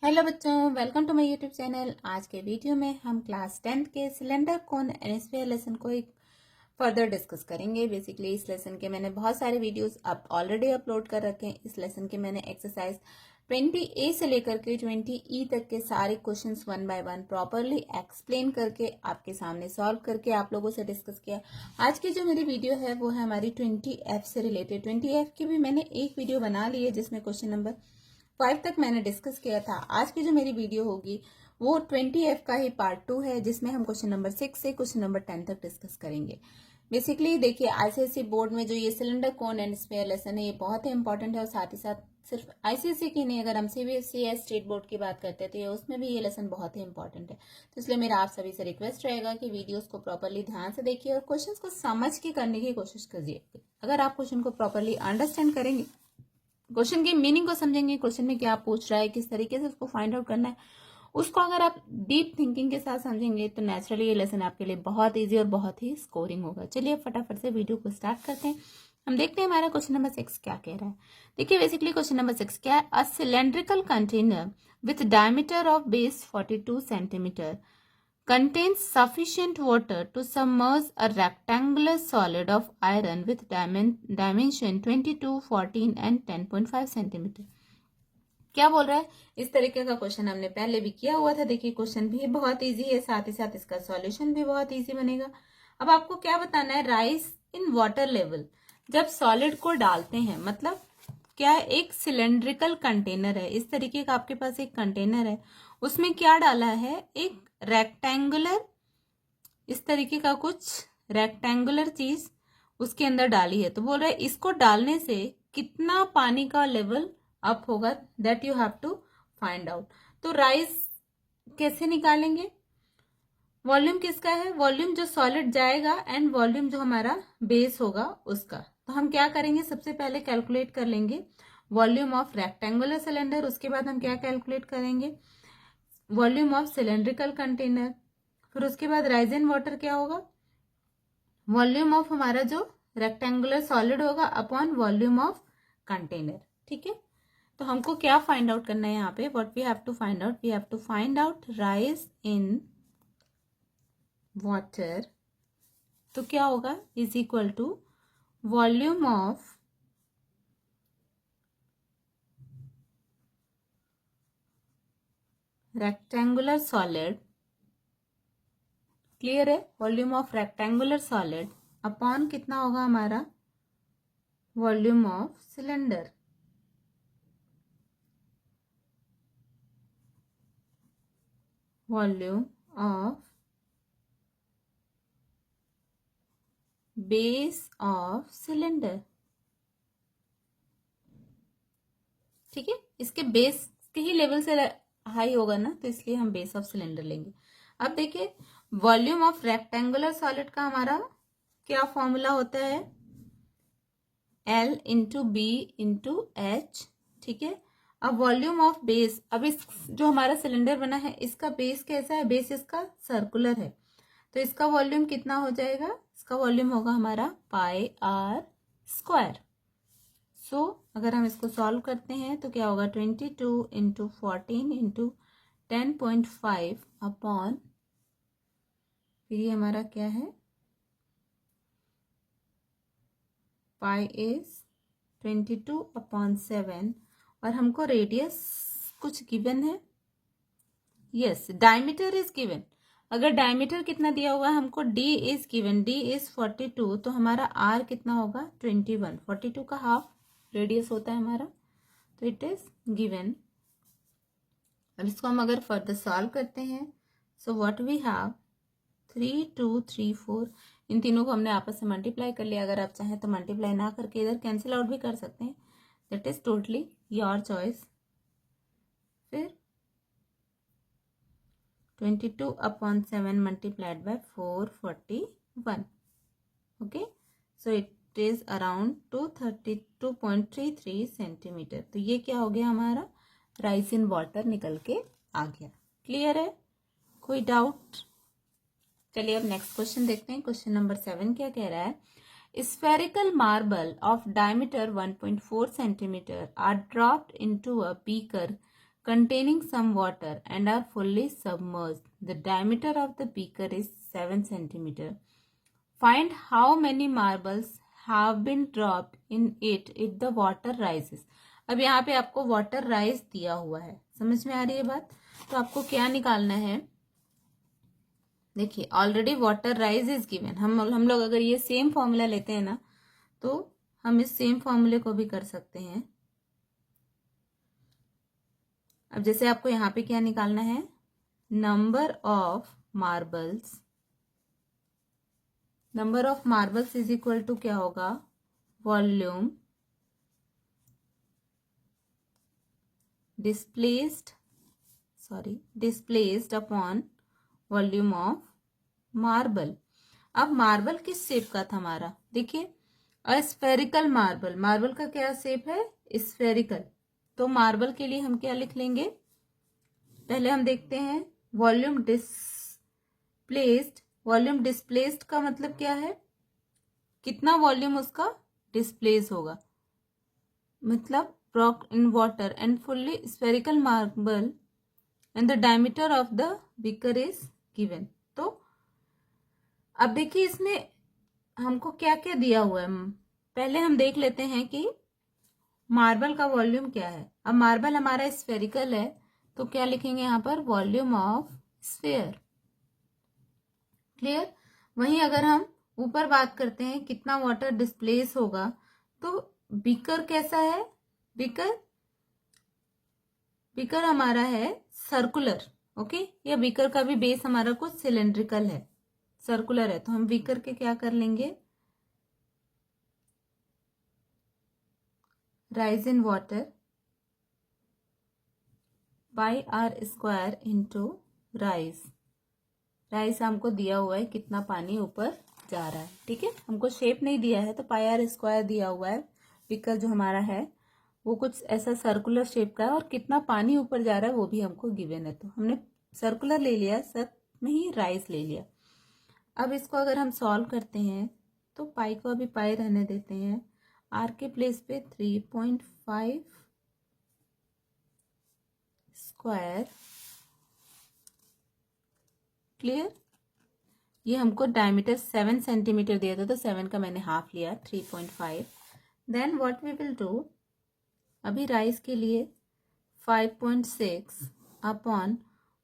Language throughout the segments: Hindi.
हेलो बच्चों, welcome to my YouTube channel. आज के वीडियो में हम क्लास 10th के cylinder cone and sphere lesson को एक फर्दर डिस्कस करेंगे। बेसिकली इस लेसन के मैंने बहुत सारे वीडियोस अब ऑलरेडी अपलोड कर रखे हैं। इस लेसन के मैंने एक्सरसाइज 20A से लेकर के 20E तक के सारे questions one by one properly explain करके आपके सामने सॉल्व करके आप लोगों से डिस्कस किया। आज की जो मेरी वीडियो है वो है हमारी 20F से रिलेटेड। 20F की भी मैंने एक वीडियो बना ली है जिसमें क्वेश्चन नंबर 5 तक मैंने डिस्कस किया था। आज की जो मेरी वीडियो होगी वो 20F का ही पार्ट 2 है, जिसमें हम क्वेश्चन नंबर 6 से क्वेश्चन नंबर 10 तक डिस्कस करेंगे। बेसिकली देखिए, आईसीएसई बोर्ड में जो ये cylinder cone and sphere lesson है ये बहुत ही इंपॉर्टेंट है, और साथ ही साथ सिर्फ आईसीएसई की नहीं, अगर हम सीबीएसई या स्टेट बोर्ड की बात करते हैं तो ये उसमें भी ये लेसन बहुत ही इंपॉर्टेंट है। तो इसलिए मेरा आप सभी से रिक्वेस्ट रहेगा कि वीडियोस को प्रॉपरली ध्यान से देखिए और क्वेश्चंस को समझ के करने की कोशिश कीजिए। अगर आप क्वेश्चन को प्रॉपरली अंडरस्टैंड करेंगे, क्वेश्चन की मीनिंग को समझेंगे, क्वेश्चन में क्या पूछ रहा है, किस तरीके से उसको फाइंड आउट करना है, उसको अगर आप डीप थिंकिंग के साथ समझेंगे तो नेचुरली ये लेसन आपके लिए बहुत इजी और बहुत ही स्कोरिंग होगा। चलिए फटाफट से वीडियो को स्टार्ट करते हैं। हम देखते हैं हमारा क्वेश्चन नंबर 6 क्या कह रहा है। देखिए बेसिकली क्वेश्चन नंबर 6 क्या है। A cylindrical container with diameter of base 42 centimetre contains sufficient water to submerge a rectangular solid of iron with dimension 22, 14 and 10.5 centimetre. क्या बोल रहा है? इस तरीके का क्वेश्चन हमने पहले भी किया हुआ था। देखिए क्वेश्चन भी बहुत इजी है, साथ ही साथ इसका सॉल्यूशन भी बहुत इजी बनेगा। अब आपको क्या बताना है, राइज इन वाटर लेवल। जब सॉलिड को डालते हैं, मतलब क्या है, एक सिलेंड्रिकल कंटेनर है, इस तरीके का आपके पास एक कंटेनर है, उसमें क्या डाला है, एक रेक्टेंगुलर, इस तरीके का कुछ रेक्टेंगुलर चीज उसके अंदर डाली है। तो बोल रहे हैं इसको डालने से कितना पानी का लेवल अप होगा, that you have to find out. तो राइज कैसे निकालेंगे? वॉल्यूम किसका है? वॉल्यूम जो सॉलिड जाएगा एंड वॉल्यूम जो हमारा बेस होगा उसका। तो हम क्या करेंगे, सबसे पहले कैलकुलेट कर लेंगे वॉल्यूम ऑफ रेक्टेंगुलर सिलेंडर, उसके बाद हम क्या कैलकुलेट करेंगे, वॉल्यूम ऑफ सिलेंड्रिकल कंटेनर, फिर उसके बाद राइज इन वाटर क्या होगा, वॉल्यूम ऑफ हमारा जो रेक्टेंगुलर सॉलिड होगा अपॉन वॉल्यूम ऑफ कंटेनर। ठीक है, तो हमको क्या फाइंड आउट करना है यहाँ पे, what we have to find out, we have to find out rise in water. तो क्या होगा, is equal to volume of rectangular solid, clear है, volume of rectangular solid upon कितना होगा हमारा, volume of cylinder. Volume of base of cylinder. ठीक है, इसके बेस के ही लेवल से हाई होगा ना, तो इसलिए हम बेस ऑफ सिलेंडर लेंगे। अब देखिए वॉल्यूम ऑफ रेक्टेंगुलर सॉलिड का हमारा क्या फॉर्मूला होता है, L into B into H. ठीक है, अब वॉल्यूम ऑफ बेस, अब इस जो हमारा सिलेंडर बना है इसका बेस कैसा है, बेस इसका सर्कुलर है, तो इसका वॉल्यूम कितना हो जाएगा, इसका वॉल्यूम होगा हमारा पाई आर स्क्वायर। सो अगर हम इसको सॉल्व करते हैं तो क्या होगा, 22 इंटू 14 इंटू 10.5 अपॉन, फिर ये हमारा क्या है, पाई इज 22 अपॉन 7, और हमको रेडियस कुछ गिवन है, यस डायमीटर इज गिवन। अगर डायमीटर कितना दिया हुआ है हमको, D is given, D is 42, तो हमारा आर कितना होगा 21, 42 का हाफ रेडियस होता है हमारा, तो इट इज गिवन। अब इसको हम अगर फर्दर सॉल्व करते हैं, सो व्हाट वी हैव 3 2 3 4, इन तीनों को हमने आपस में मल्टीप्लाई कर लिया। अगर आप चाहें तो मल्टीप्लाई ना करके इधर कैंसिल आउट भी कर सकते हैं, that is totally your choice. फिर 22 upon 7 multiplied by 441, okay, so it is around 232.33 centimetre. तो ये क्या हो गया हमारा, राइस इन वाटर निकल के आ गया। क्लियर है, कोई डाउट? चलिए अब नेक्स्ट क्वेश्चन देखते हैं। क्वेश्चन नंबर 7 क्या कह रहा है, spherical marble of diameter 1.4 centimetre are dropped into a beaker containing some water and are fully submerged. The diameter of the beaker is 7 centimeter. Find how many marbles have been dropped in it if the water rises. अब यहाँ पे आपको वाटर राइज दिया हुआ है, समझ में आ रही है बात? तो आपको क्या निकालना है? देखिए already water rise is given. हम लोग अगर ये सेम फॉर्मूला लेते हैं ना, तो हम इस सेम फॉर्मूले को भी कर सकते हैं. अब जैसे आपको यहाँ पे क्या निकालना है? Number of marbles. Number of marbles is equal to क्या होगा? Volume displaced upon volume of marble. अब मार्बल किस शेप का था हमारा? देखिए स्फेरिकल मार्बल. मार्बल का क्या शेप है? स्फेरिकल. तो मार्बल के लिए हम क्या लिख लेंगे? पहले हम देखते हैं वॉल्यूम डिस्प्लेस्ड. वॉल्यूम डिस्प्लेस्ड का मतलब क्या है? कितना वॉल्यूम उसका डिस्प्लेस होगा, मतलब in water and fully spherical marble and the diameter of the beaker is given. तो अब देखिए इसमें हमको क्या क्या दिया हुआ है. पहले हम देख लेते हैं कि मार्बल का वॉल्यूम क्या है. अब मार्बल हमारा स्फेरिकल है, तो क्या लिखेंगे यहाँ पर? Volume of sphere. क्लियर? वहीं अगर हम ऊपर बात करते हैं कितना वाटर डिस्प्लेस होगा, तो बीकर कैसा है? बीकर हमारा है सर्कुलर. ओके, या बीकर का भी बेस हमारा कुछ सिलेंड्रिकल है, सर्कुलर है. तो हम बीकर के क्या कर लेंगे? Rise in water by r square into rise. Rise हमको दिया हुआ है कितना पानी ऊपर जा रहा है. ठीक है, हमको शेप नहीं दिया है, तो पाई आर स्क्वायर दिया हुआ है. बीकर जो हमारा है वो कुछ ऐसा सर्कुलर शेप का है, और कितना पानी ऊपर जा रहा है वो भी हमको गिवन है. तो हमने सर्कुलर ले लिया, साथ में ही राइज ले लिया. अब इसको अगर हम सॉल्व करते हैं तो पाई को अभी पाई रहने देते हैं. आर के प्लेस पे 3.5 स्क्वायर. क्लियर? ये हमको डायमीटर 7 सेंटीमीटर दिया था, तो 7 का मैंने हाफ लिया, 3.5. Then what we will do, अभी राइस के लिए 5.6 अपॉन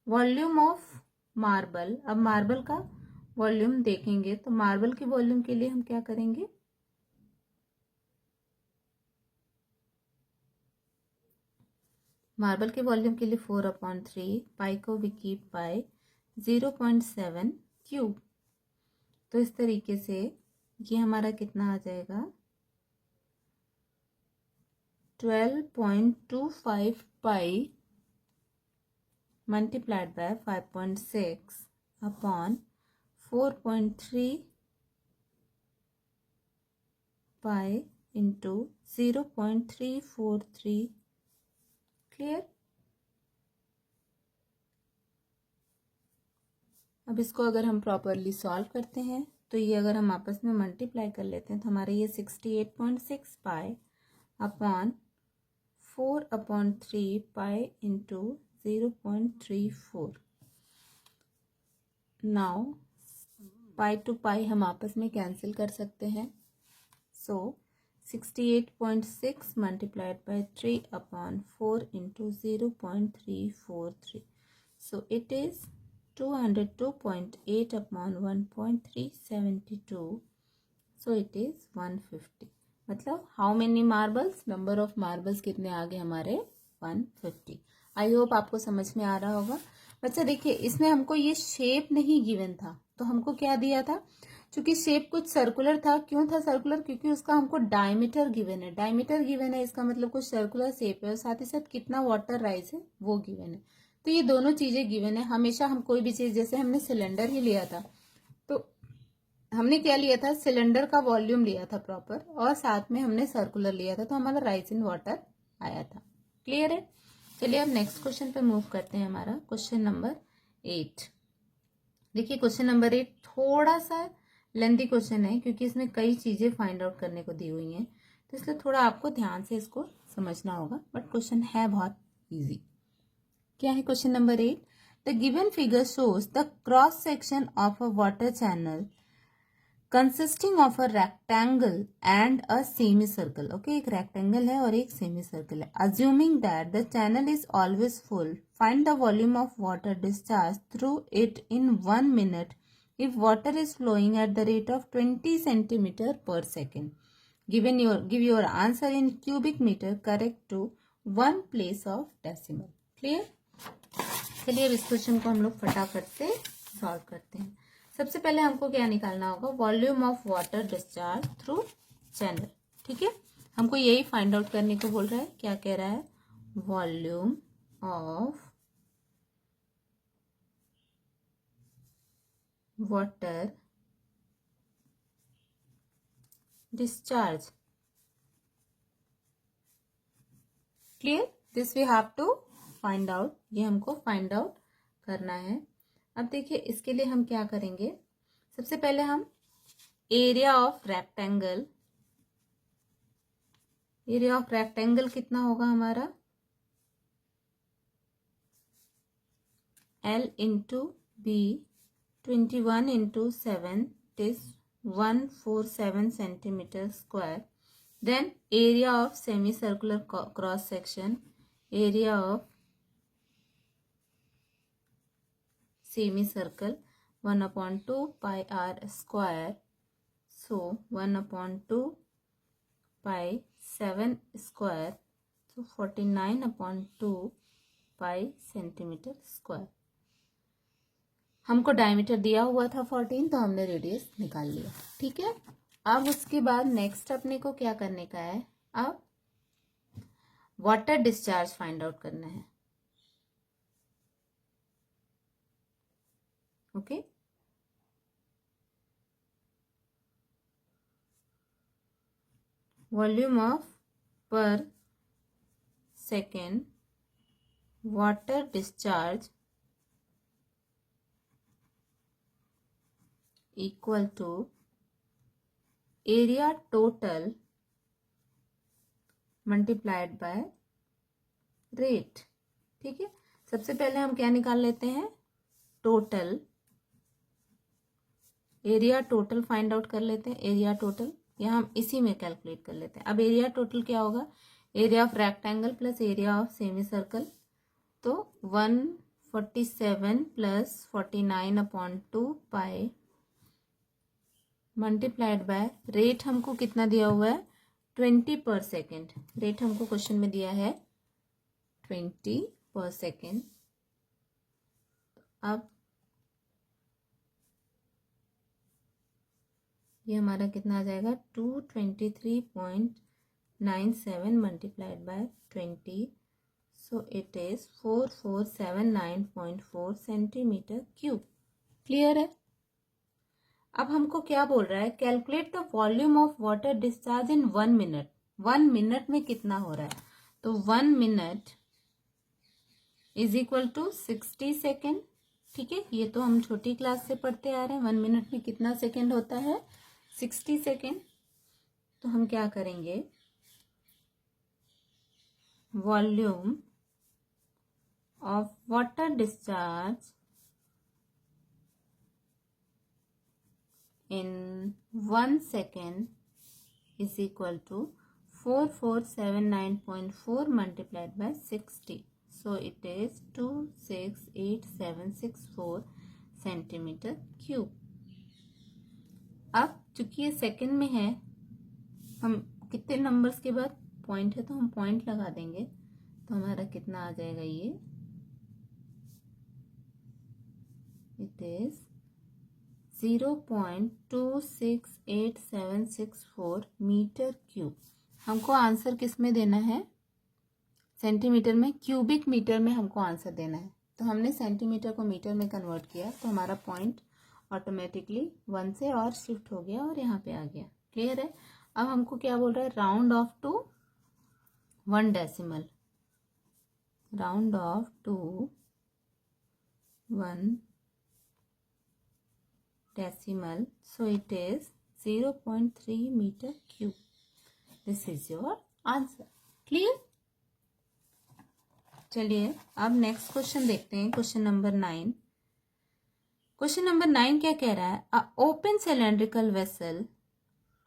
वॉल्यूम ऑफ मार्बल. अब मार्बल का वॉल्यूम देखेंगे, तो मार्बल के वॉल्यूम के लिए हम क्या करेंगे? मार्बल के वॉल्यूम के लिए 4/3. पाई को भी कीप बाय 0.7 क्यूब. तो इस तरीके से ये हमारा कितना आ जाएगा? 12.25 pi multiplied by 5.6 upon 4.3 pi into 0.343. Clear? अब इसको अगर हम प्रॉपरली सॉल्व करते हैं, तो ये अगर हम आपस में मल्टीप्लाई कर लेते हैं, तो हमारे ये 68.6 pi upon 4/3 pi into 0.34. Now pi to pi हम आपस में कैंसिल कर सकते हैं. So 68.6 multiplied by 3/4 into 0.343. So it is 202.8 upon 1.372. So it is 150. मतलब how many marbles, number of marbles कितने आ गए हमारे? 150. आई होप आपको समझ में आ रहा होगा. बच्चा देखिए इसमें हमको ये शेप नहीं गिवन था, तो हमको क्या दिया था? क्योंकि शेप कुछ सर्कुलर था. क्यों था सर्कुलर? क्योंकि उसका हमको डायमीटर गिवन है. डायमीटर गिवन है, इसका मतलब कुछ सर्कुलर शेप है, और साथ ही साथ कितना वाटर राइज है वो गिवन है. तो ये दोनों चीजें गिवन है. हमेशा हम कोई भी चीज, जैसे हमने सिलेंडर ही लिया था, तो हमने क्या लिया था? सिलेंडर का वॉल्यूम लिया था प्रॉपर, और साथ में हमने सर्कुलर लिया था, तो हमारा राइज इन वाटर आया था. क्लियर है? चलिए अब नेक्स्ट क्वेश्चन पे मूव करते हैं. हमारा क्वेश्चन नंबर 8. देखिए क्वेश्चन नंबर 8 थोड़ा सा लेंथी क्वेश्चन है, क्योंकि इसमें कई चीजें फाइंड आउट करने को दी हुई हैं, तो इसलिए थोड़ा आपको ध्यान से इसको समझना होगा. बट क्वेश्चन है बहुत इजी. क्या है question number 8? The given figure shows the cross section of a water channel consisting of a rectangle and a semi circle. Okay, एक रेक्टेंगल है और एक सेमी सर्कल है. Assuming that the channel is always full, find the volume of water discharge through it in 1 minute if water is flowing at the rate of 20 centimeter per second. Give your answer in cubic meter correct to one place of decimal. Clear? चलिए अब इस क्वेश्चन को हम लोग फटाफट से सॉल्व करते हैं. सबसे पहले हमको क्या निकालना होगा? Volume of water discharge through channel. ठीक है, हमको यही फाइंड आउट करने को बोल रहा है. क्या कह रहा है? Volume of water discharge. Clear? This we have to find out. ये हमको फाइंड आउट करना है. अब देखिए इसके लिए हम क्या करेंगे. सबसे पहले हम area of rectangle, area of rectangle कितना होगा हमारा? L into B 21 into 7 is 147 centimetre square. Then area of semi circular cross section, area of semi circle 1/2 pi r square. So 1/2 pi 7 square. So 49/2 pi centimetre square. हमको डायमीटर दिया हुआ था 14, तो हमने रेडियस निकाल लिया. ठीक है, अब उसके बाद नेक्स्ट अपने को क्या करने का है? अब वाटर डिस्चार्ज फाइंड आउट करना है. Okay, volume of per second water discharge equal to area total multiplied by rate. ठीक है, सबसे पहले हम क्या निकाल लेते हैं? Total. Area total find out कर लेते हैं. एरिया टोटल या हम इसी में कैलकुलेट कर लेते हैं. अब एरिया टोटल क्या होगा? Area of rectangle plus area of semi circle. तो 147 plus 49/2 pi multiplied by rate. हमको कितना दिया हुआ है? 20 पर सेकेंड. रेट हमको क्वेश्चन में दिया है 20 पर सेकेंड. अब ये हमारा कितना आ जाएगा? 223.97 multiplied by 20. So it is 4479.4 centimetre cube. Clear है? अब हमको क्या बोल रहा है? Calculate the volume of water discharge in 1 minute. 1 minute में कितना हो रहा है? तो 1 minute is equal to 60 second. ठीक है, ये तो हम छोटी क्लास से पढ़ते आ रहे हैं. 1 minute में कितना सेकेंड होता है? 60 सेकेंड. तो हम क्या करेंगे? Volume of water discharge in 1 second is equal to 4479.4 multiplied by 60. So it is 268764 centimetre cube. अब चूंकि ये सेकंड में है, हम कितने नंबर्स के बाद पॉइंट है तो हम पॉइंट लगा देंगे. तो हमारा कितना आ जाएगा? ये इट इज 0.268764 मीटर क्यूब. हमको आंसर किस में देना है? सेंटीमीटर में. क्यूबिक मीटर में हमको आंसर देना है. तो हमने सेंटीमीटर को मीटर में कन्वर्ट किया, तो हमारा पॉइंट ऑटोमेटिकली 1 से और शिफ्ट हो गया और यहाँ पे आ गया. क्लियर है? अब हमको क्या बोल रहा है? Round off to 1 decimal. Round off to 1 decimal. So it is 0.3 meter cube. This is your answer. Clear? चलिए अब नेक्स्ट क्वेश्चन देखते हैं, क्वेश्चन नंबर 9। क्वेश्चन नंबर 9 क्या कह रहा है? A open cylindrical vessel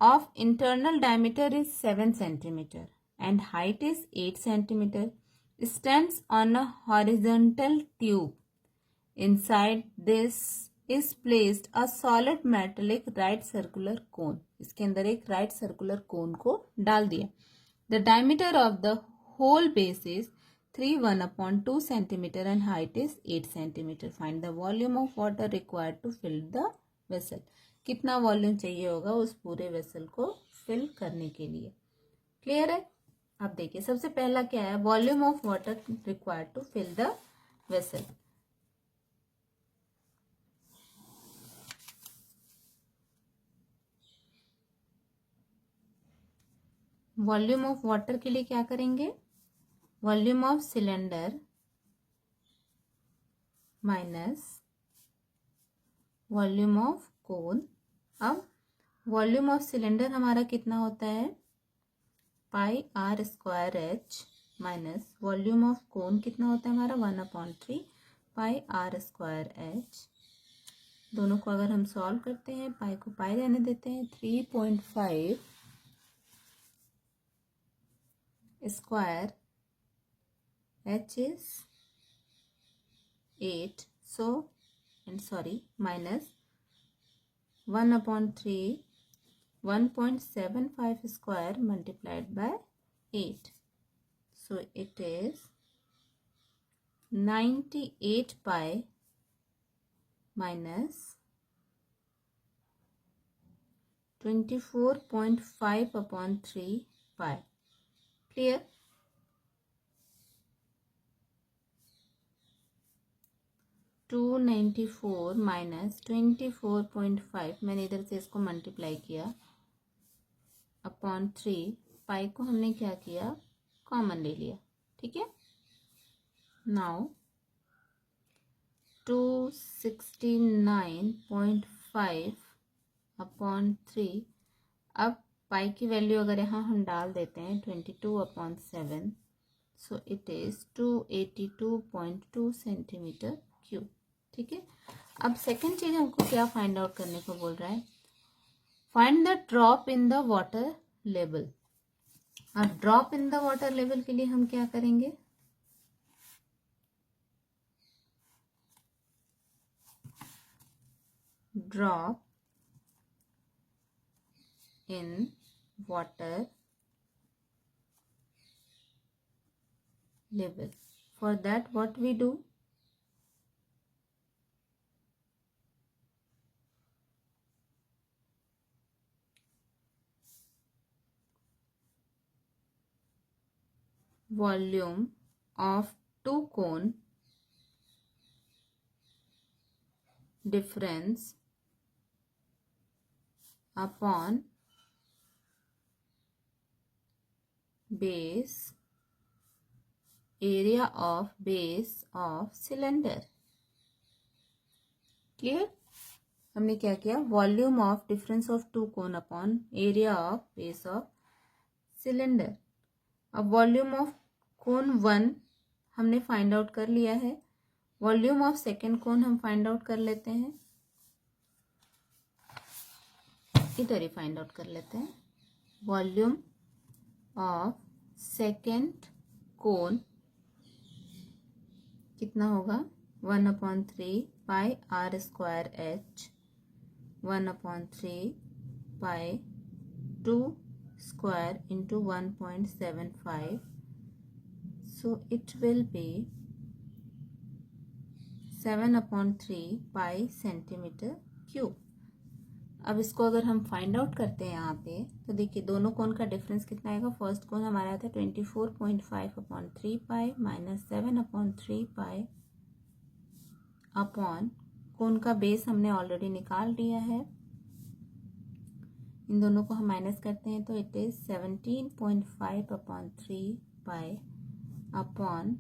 of internal diameter is 7 centimeter and height is 8 centimeter stands on a horizontal tube. Inside this is placed a solid metallic right circular cone. इसके अंदर एक right circular cone को डाल दिया. The diameter of the whole base is 3/1/2 centimeter and height is 8 centimeter. Find the volume of water required to fill the vessel. कितना वॉल्यूम चाहिए होगा उस पूरे वेसल को फिल करने के लिए. क्लियर है? अब देखिए सबसे पहला क्या है, volume of water required to fill the vessel. Volume of water के लिए क्या करेंगे? Volume of cylinder minus volume of cone. अब वॉल्यूम ऑफ सिलेंडर हमारा कितना होता है? Pi r square h minus volume of cone कितना होता है हमारा? 1/3 पाई आर स्क्वायर एच. दोनों को अगर हम सॉल्व करते हैं, पाई को पाई रहने देते हैं, 3.5 square H is 8 so and sorry minus 1/3 1.75 square multiplied by 8. So it is 98 pi minus 24.5/3 pi. Clear? To 94 minus 24.5, मैंने इधर से इसको मल्टीप्लाई किया अपॉन 3. पाई को हमने क्या किया? कॉमन ले लिया. ठीक है. Now 269.5 upon 3. अब पाई की वैल्यू अगर यहाँ हम डाल देते हैं 22/7, सो इट इज 282.2 सेंटीमीटर क्यूब. ठीक है. अब सेकेंड चीज हमको क्या फाइंड आउट करने को बोल रहा है? Find the drop in the water level. अब drop in the water level के लिए हम क्या करेंगे? Drop in water level. For that what we do? Volume of two cone difference upon base area of base of cylinder. Clear? हमने क्या किया? Volume of difference of two cone upon area of base of cylinder. अब वॉल्यूम ऑफ कोन 1 हमने फाइंड आउट कर लिया है. वॉल्यूम ऑफ सेकेंड कोन हम फाइंड आउट कर लेते हैं, इधर ही फाइंड आउट कर लेते हैं. वॉल्यूम ऑफ सेकेंड कोन कितना होगा? 1/3 pi r square h 1/3 pi 2 square into 1.75, so it will be 7/3 pi centimeter cube. अब इसको अगर हम फाइंड आउट करते हैं यहाँ पे, तो देखिए दोनों कोण का डिफरेंस कितना आएगा? फर्स्ट कोण हमारा था 24.5/3 पाई माइनस 7/3 पाई अपॉन कोण का बेस हमने ऑलरेडी निकाल लिया है. इन दोनों को हम माइनस करते हैं तो इट इज 17.5/3 पाई अपॉन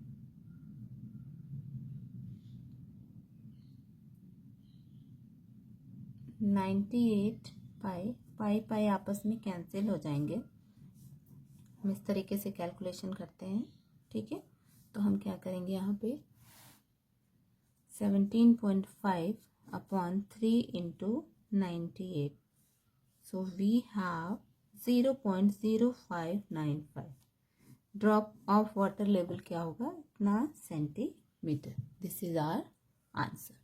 98 पाई. पाई पाई आपस में कैंसिल हो जाएंगे. हम इस तरीके से कैलकुलेशन करते हैं. ठीक है. तो हम क्या करेंगे यहाँ पे 17.5 upon 3 into 98. So we have 0.0595. Drop of water level क्या होगा? इतना centimetre. This is our answer.